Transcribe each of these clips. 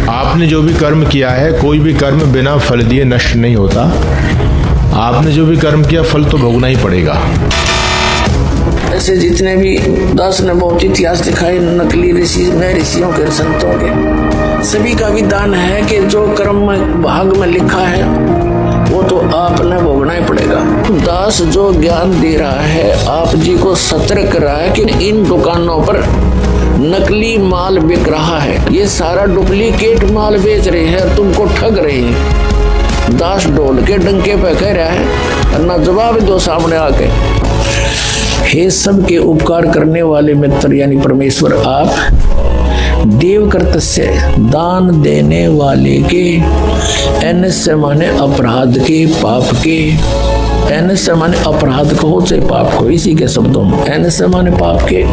आपने जो भी कर्म किया है, कोई भी कर्म बिना फल दिए नष्ट नहीं होता। आपने जो भी कर्म किया फल तो भोगना ही पड़ेगा। ऐसे जितने भी दास ने बहुत इतिहास दिखाए नकली ऋषि नए ऋषियों के संतों के, सभी का विधान है कि जो कर्म में भाग में लिखा है वो तो आपने भोगना ही पड़ेगा। दास जो ज्ञान दे रहा है आप जी को सतर्क कर रहा है कि इन दुकानों पर नकली माल बिक रहा है, ये सारा डुप्लीकेट माल बेच रहे हैं, तुमको ठग रहे हैं। दास ढोल के डंके पे कह रहा है और ना जवाब दो सामने आके। हे सबके उपकार करने वाले मित्र यानी परमेश्वर, आप देव कर्तस्य दान देने वाले के एनस्य माने अपराध के पाप के, एनस्य माने अपराध को चाहे पाप को, इसी के शब्दों में एनस्य माने पाप के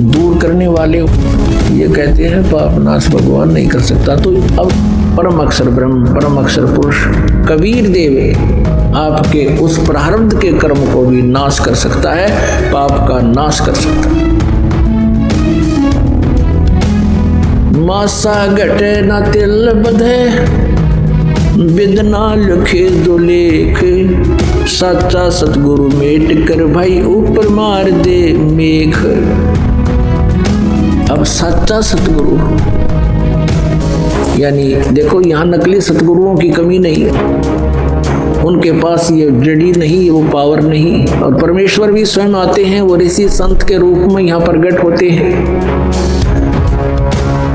दूर करने वाले। ये कहते हैं पाप नाश भगवान नहीं कर सकता। तो अब परम अक्षर ब्रह्म परम अक्षर पुरुष कबीर देव आपके उस प्रारब्ध के कर्म को भी नाश कर सकता है, पाप का नाश कर सकता है। मासा घटे न तिल बधे बिदना लिखे जो लेख, सच्चा सतगुरु मेट कर भाई ऊपर मार दे मेघ। अब सच्चा सतगुरु यानी देखो यहाँ नकली सतगुरुओं की कमी नहीं है, उनके पास ये जड़ी नहीं, वो पावर नहीं, और परमेश्वर भी स्वयं आते हैं, वो ऋषि संत के रूप में यहाँ प्रकट होते हैं,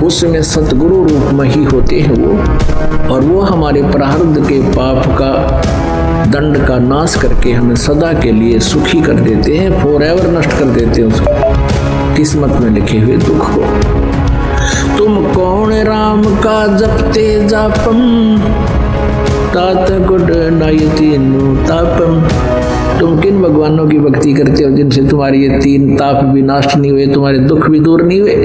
उसमें सतगुरु रूप में ही होते हैं वो, और वो हमारे प्रारब्ध के पाप का दंड का नाश करके हमें सदा के लिए सुखी कर देते हैं, फॉरएवर नष्ट कर देते हैं उसको किस्मत में लिखे हुए दुख को। तुम कौन राम का जपते जापम तात गुड नायतीनु तापम। तुम किन भगवानों की भक्ति करते हो जिनसे तुम्हारी ये तीन ताप भी नाश नहीं हुए, तुम्हारे दुख भी दूर नहीं हुए।